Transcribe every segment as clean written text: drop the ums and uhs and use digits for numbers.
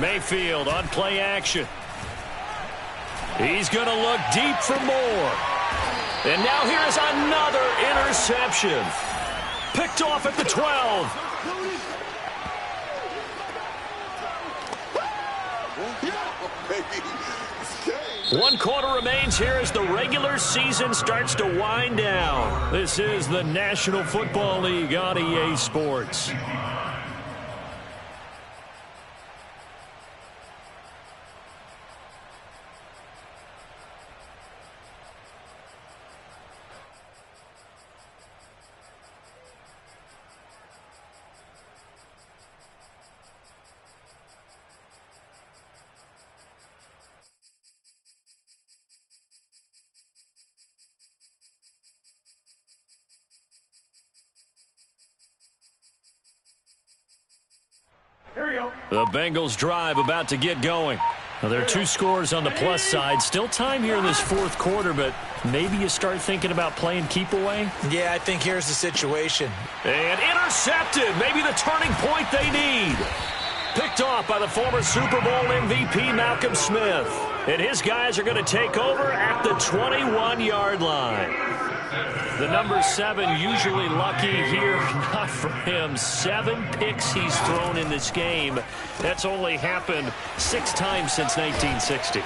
Mayfield on play action. He's going to look deep for more. And now here's another interception. Picked off at the 12. One quarter remains here as the regular season starts to wind down. This is the National Football League on EA Sports. The Bengals drive about to get going. Now, there are two scores on the plus side. Still time here in this fourth quarter, but maybe you start thinking about playing keep away? Yeah, I think here's the situation. And intercepted. Maybe the turning point they need. Picked off by the former Super Bowl MVP Malcolm Smith. And his guys are going to take over at the 21-yard line. The number 7 usually lucky here. Not for him. 7 picks he's thrown in this game. That's only happened 6 times since 1960.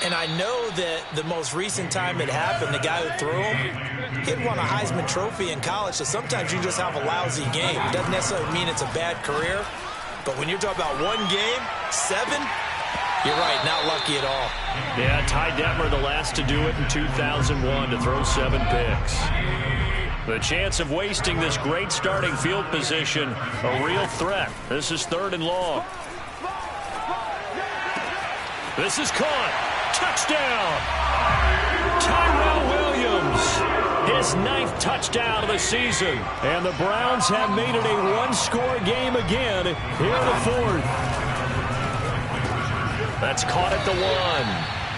And I know that the most recent time it happened, the guy who threw him, he had won a Heisman Trophy in college, so sometimes you just have a lousy game. It doesn't necessarily mean it's a bad career. But when you're talking about one game, 7, you're right, not lucky at all. Yeah, Ty Detmer the last to do it in 2001 to throw 7 picks. The chance of wasting this great starting field position, a real threat. This is 3rd and long. This is caught. Touchdown. Tyrell Williams. His 9th touchdown of the season. And the Browns have made it a one-score game again here in the 4th. That's caught at the 1.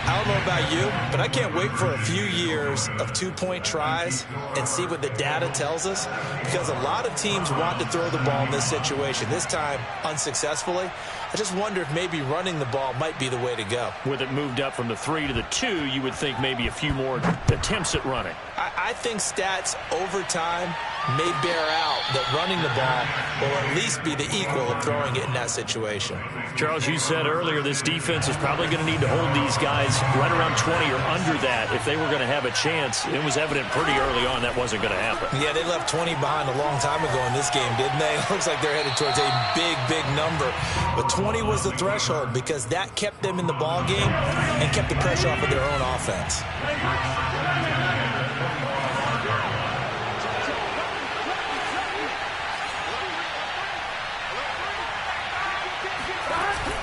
I don't know about you, but I can't wait for a few years of 2-point tries and see what the data tells us, because a lot of teams want to throw the ball in this situation. This time, unsuccessfully. I just wonder if maybe running the ball might be the way to go. With it moved up from the 3 to the 2, you would think maybe a few more attempts at running. I think stats over time may bear out that running the ball will at least be the equal of throwing it in that situation. Charles, you said earlier this defense is probably going to need to hold these guys right around 20 or under that if they were going to have a chance. It was evident pretty early on that wasn't going to happen. Yeah, they left 20 behind a long time ago in this game, didn't they? It looks like they're headed towards a big, big number. But 20 was the threshold because that kept them in the ball game and kept the pressure off of their own offense.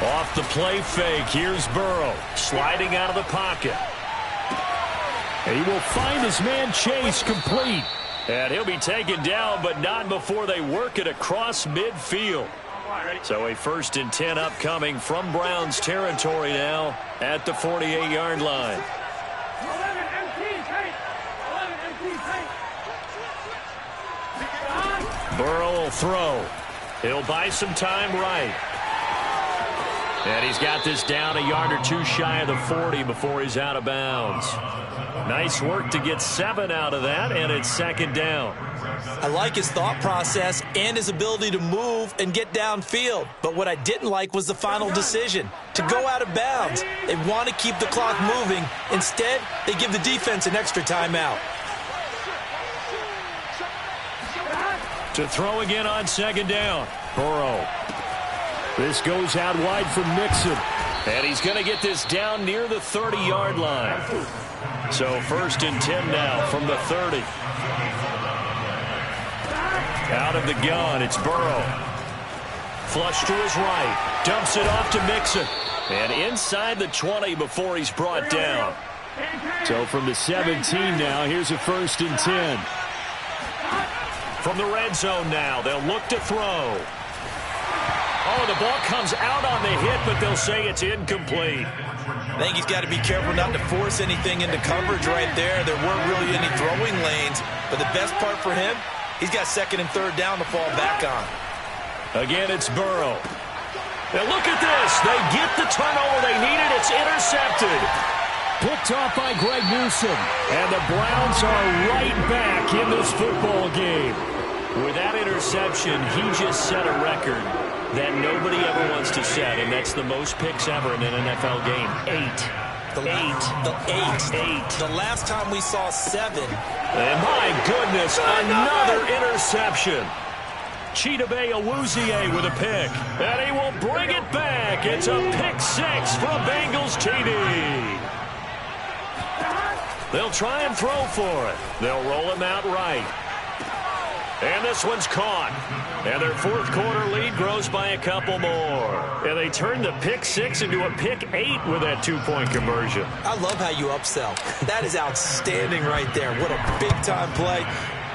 Off the play fake, here's Burrow, sliding out of the pocket. He will find his man Chase complete. And he'll be taken down, but not before they work it across midfield. So a 1st and 10 upcoming from Browns territory now at the 48-yard line. Burrow will throw. He'll buy some time right. And he's got this down a yard or 2 shy of the 40 before he's out of bounds. Nice work to get 7 out of that, and it's 2nd down. I like his thought process and his ability to move and get downfield. But what I didn't like was the final decision, to go out of bounds. They want to keep the clock moving. Instead, they give the defense an extra timeout. To throw again on 2nd down. Burrow. This goes out wide for Mixon. And he's going to get this down near the 30-yard line. So 1st and 10 now from the 30. Out of the gun, it's Burrow. Flush to his right. Dumps it off to Mixon. And inside the 20 before he's brought down. So from the 17 now, here's a 1st and 10. From the red zone now, they'll look to throw. Oh, the ball comes out on the hit, but they'll say it's incomplete. I think he's got to be careful not to force anything into coverage right there. There weren't really any throwing lanes, but the best part for him, he's got 2nd and 3rd down to fall back on. Again, it's Burrow. And look at this. They get the turnover they needed. It's intercepted. Picked off by Greg Newsome. And the Browns are right back in this football game. With that interception, he just set a record that nobody ever wants to set, and that's the most picks ever in an NFL game. 8. The last time we saw 7. And my goodness, another interception. Chidobe Awuzie with a pick. And he will bring it back. It's a pick 6 for a Bengals TD. They'll try and throw for it. They'll roll him out right. And this one's caught. And their fourth quarter lead grows by a couple more. And they turn the pick 6 into a pick 8 with that 2-point conversion. I love how you upsell. That is outstanding right there. What a big-time play.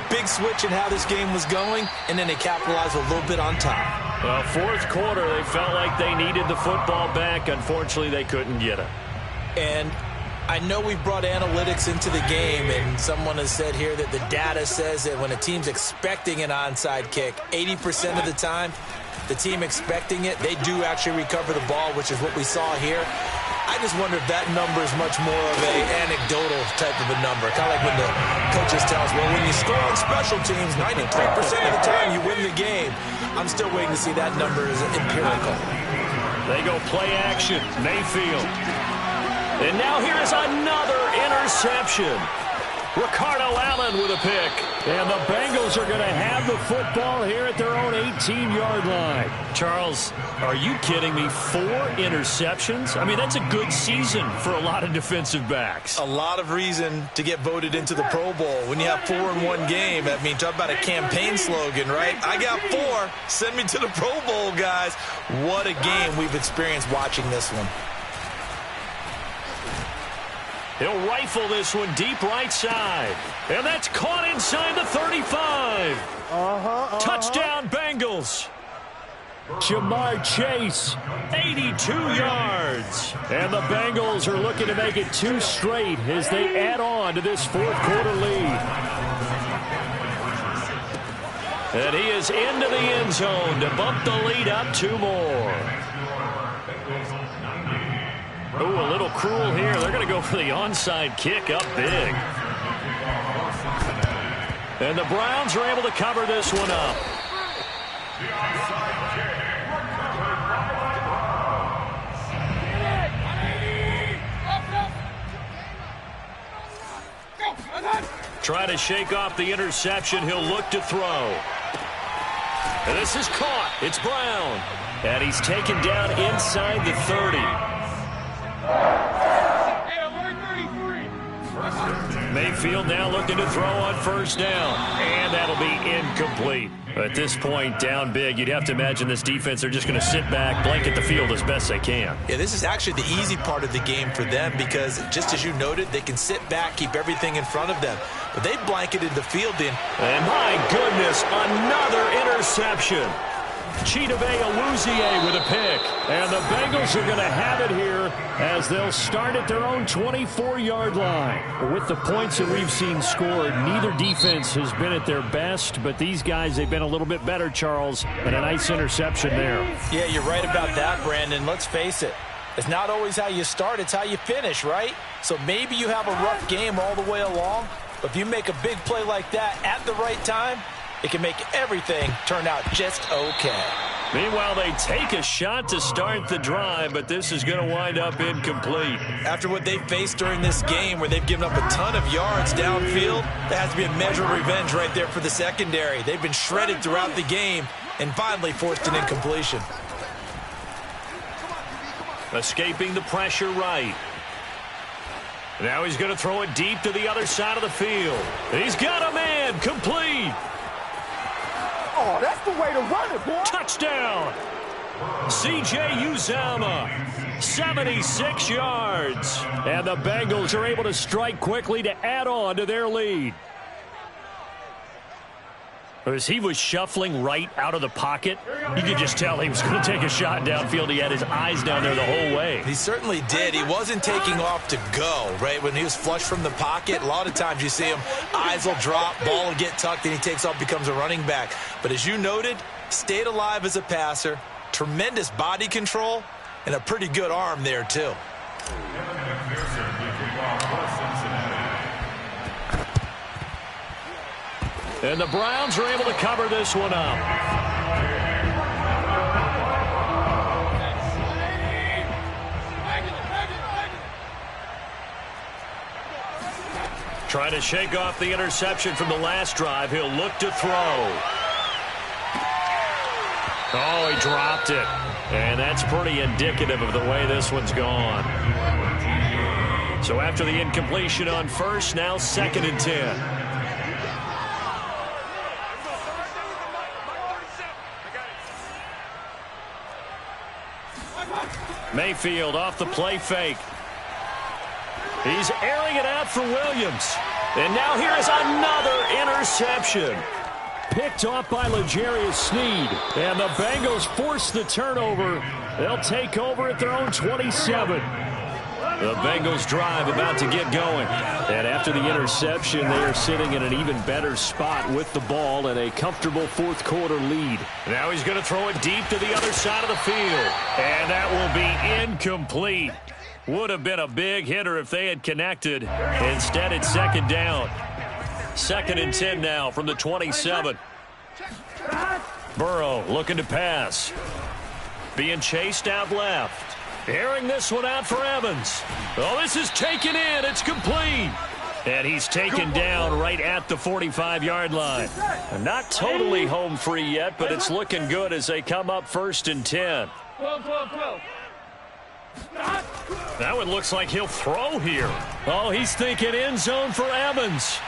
Big switch in how this game was going, and then they capitalized a little bit on top. Well, fourth quarter, they felt like they needed the football back. Unfortunately, they couldn't get it. And I know we brought analytics into the game, and someone has said here that the data says that when a team's expecting an onside kick, 80% of the time, the team expecting it, they do actually recover the ball, which is what we saw here. I just wonder if that number is much more of an anecdotal type of a number. Kind of like when the coaches tell us, well, when you score on special teams, 93% of the time you win the game. I'm still waiting to see that number as empirical. They go play action. Mayfield. And now here is another interception. Ricardo Allen with a pick. And the Bengals are going to have the football here at their own 18-yard line. Charles, are you kidding me? 4 interceptions? I mean, that's a good season for a lot of defensive backs. A lot of reason to get voted into the Pro Bowl. When you have 4 in one game, I mean, talk about a campaign slogan, right? I got 4. Send me to the Pro Bowl, guys. What a game we've experienced watching this one. He'll rifle this one deep right side. And that's caught inside the 35. Touchdown, Bengals. Jamar Chase. 82 yards. And the Bengals are looking to make it 2 straight as they add on to this fourth quarter lead. And he is into the end zone to bump the lead up 2 more. Ooh, a little cruel here. They're going to go for the onside kick up big. And the Browns are able to cover this one up. Try to shake off the interception. He'll look to throw. And this is caught. It's Brown. And he's taken down inside the 30. Mayfield now looking to throw on first down. And that'll be incomplete. At this point, down big, you'd have to imagine this defense, they're just going to sit back, blanket the field as best they can. Yeah, this is actually the easy part of the game for them because, just as you noted, they can sit back, keep everything in front of them. But they blanketed the field in. And my goodness, another interception. Chidobe Awuzie with a pick. And the Bengals are going to have it here as they'll start at their own 24-yard line. With the points that we've seen scored, neither defense has been at their best, but these guys, they've been a little bit better, Charles, and a nice interception there. Yeah, you're right about that, Brandon. Let's face it. It's not always how you start, it's how you finish, right? So maybe you have a rough game all the way along, but if you make a big play like that at the right time, it can make everything turn out just okay. Meanwhile, they take a shot to start the drive, but this is going to wind up incomplete. After what they've faced during this game where they've given up a ton of yards downfield, there has to be a measure of revenge right there for the secondary. They've been shredded throughout the game and finally forced an incompletion. Escaping the pressure right. Now he's going to throw it deep to the other side of the field. He's got a man, complete. Oh, that's the way to run it, boy. Touchdown. C.J. Uzomah, 76 yards. And the Bengals are able to strike quickly to add on to their lead. As he was shuffling right out of the pocket, you could just tell he was going to take a shot downfield. He had his eyes down there the whole way. He certainly did. He wasn't taking off to go, right? When he was flush from the pocket, a lot of times you see him, eyes will drop, ball will get tucked, and he takes off, becomes a running back. But as you noted, stayed alive as a passer, tremendous body control and a pretty good arm there, too. And the Browns are able to cover this one up. Trying to shake off the interception from the last drive. He'll look to throw. Oh, he dropped it. And that's pretty indicative of the way this one's gone. So after the incompletion on first, now 2nd and 10. Mayfield off the play fake. He's airing it out for Williams. And now here is another interception. Picked off by L'Jarius Sneed. And the Bengals force the turnover. They'll take over at their own 27. The Bengals drive about to get going. And after the interception, they are sitting in an even better spot with the ball and a comfortable fourth quarter lead. Now he's going to throw it deep to the other side of the field. And that will be incomplete. Would have been a big hitter if they had connected. Instead, it's 2nd down. 2nd and 10 now from the 27. Burrow looking to pass. Being chased out left. Airing this one out for Evans. Oh, this is taken in. It's complete. And he's taken down right at the 45-yard line. Not totally home free yet, but it's looking good as they come up 1st and 10. That one looks like he'll throw here. Oh, he's thinking end zone for Evans.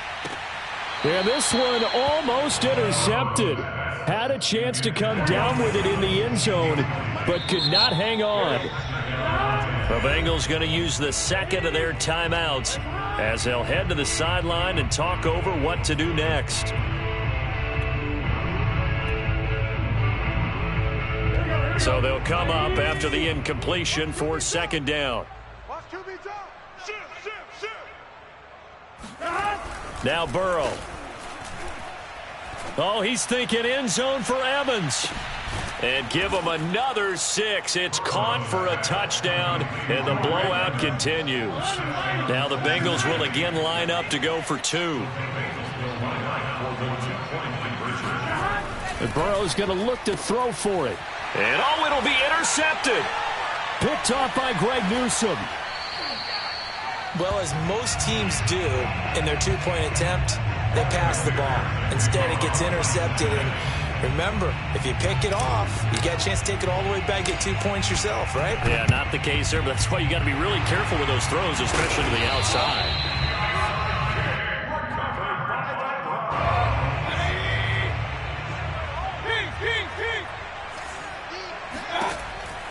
And this one almost intercepted. Had a chance to come down with it in the end zone, but could not hang on. The Bengals going to use the 2nd of their timeouts as they'll head to the sideline and talk over what to do next. So they'll come up after the incompletion for 2nd down. Now Burrow. Oh, he's thinking end zone for Evans. And give him another 6. It's caught for a touchdown, and the blowout continues. Now the Bengals will again line up to go for 2. And Burrow's going to look to throw for it. And oh, it'll be intercepted. Picked off by Greg Newsome. Well, as most teams do in their two-point attempt, they pass the ball. Instead, it gets intercepted. And remember, if you pick it off, you got a chance to take it all the way back, get 2 points yourself, right? Yeah, not the case there, but that's why you got to be really careful with those throws, especially to the outside.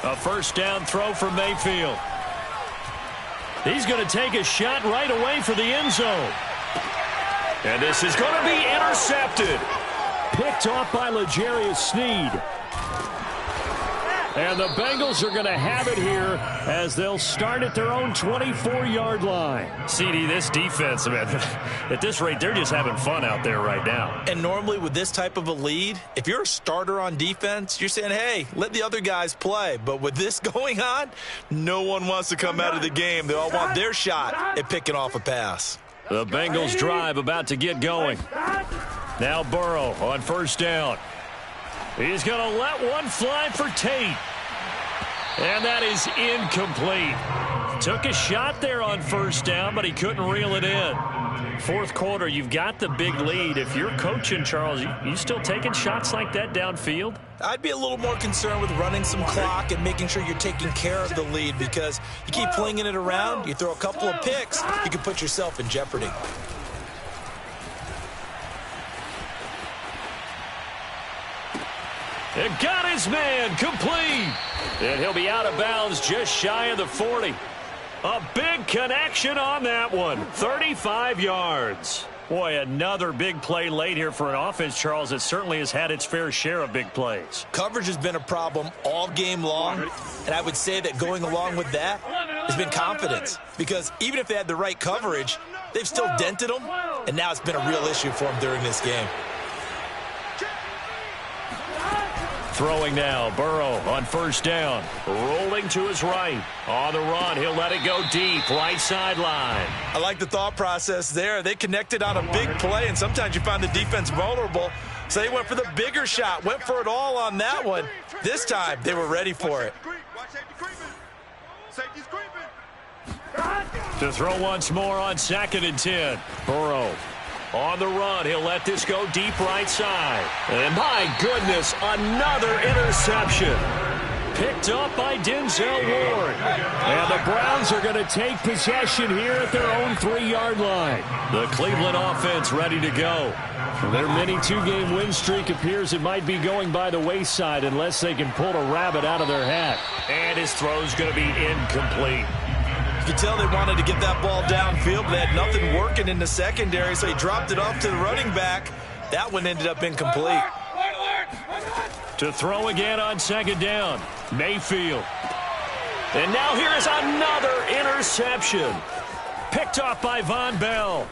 A 1st down throw for Mayfield. He's going to take a shot right away for the end zone. And this is going to be intercepted. Picked off by L'Jarius Sneed. And the Bengals are going to have it here as they'll start at their own 24-yard line. CD, this defense, man, at this rate, they're just having fun out there right now. And normally with this type of a lead, if you're a starter on defense, you're saying, hey, let the other guys play. But with this going on, no one wants to come out of the game. They all want their shot at picking off a pass. The Bengals drive about to get going. Now Burrow on 1st down. He's going to let one fly for Tate. And that is incomplete. Took a shot there on 1st down, but he couldn't reel it in. 4th quarter, you've got the big lead. If you're coaching, Charles, you still taking shots like that downfield? I'd be a little more concerned with running some clock and making sure you're taking care of the lead, because you keep flinging it around, you throw a couple of picks, you can put yourself in jeopardy. And got his man complete. And he'll be out of bounds just shy of the 40. A big connection on that one. 35 yards. Boy, another big play late here for an offense, Charles, that certainly has had its fair share of big plays. Coverage has been a problem all game long, and I would say that going along with that has been confidence. Because even if they had the right coverage, they've still dented them, and now it's been a real issue for them during this game. Throwing now, Burrow on first down. Rolling to his right. On the run, he'll let it go deep, right sideline. I like the thought process there. They connected on a big play, and sometimes you find the defense vulnerable. So they went for the bigger shot, went for it all on that one. This time, they were ready for it. To throw once more on 2nd and 10. Burrow on the run. He'll let this go deep right side. And my goodness, another interception. Picked up by Denzel Ward. And the Browns are going to take possession here at their own 3-yard line. The Cleveland offense ready to go. Their mini 2-game win streak appears it might be going by the wayside unless they can pull a rabbit out of their hat. And his throw's going to be incomplete. You can tell they wanted to get that ball downfield, but they had nothing working in the secondary, so he dropped it off to the running back. That one ended up incomplete. To throw again on 2nd down, Mayfield. And now here is another interception. Picked off by Von Bell.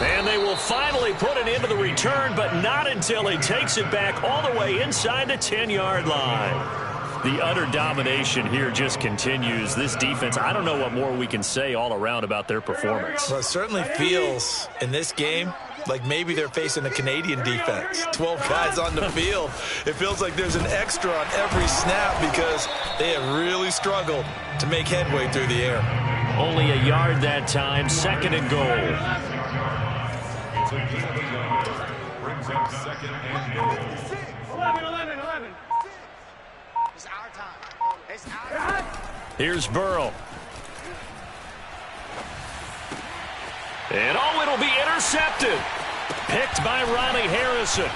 And they will finally put it into the return, but not until he takes it back all the way inside the 10-yard line. The utter domination here just continues. This defense, I don't know what more we can say all around about their performance. Well, it certainly feels in this game like maybe they're facing a Canadian defense. 12 guys on the field. It feels like there's an extra on every snap because they have really struggled to make headway through the air. Only a yard that time, 2nd and goal. Brings up 2nd and goal. 11. It's our time. It's our time. Here's Burrow. And it'll be intercepted. Picked by Ronnie Harrison.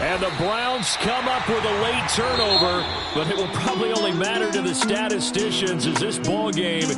And the Browns come up with a late turnover, but it will probably only matter to the statisticians as this ball game is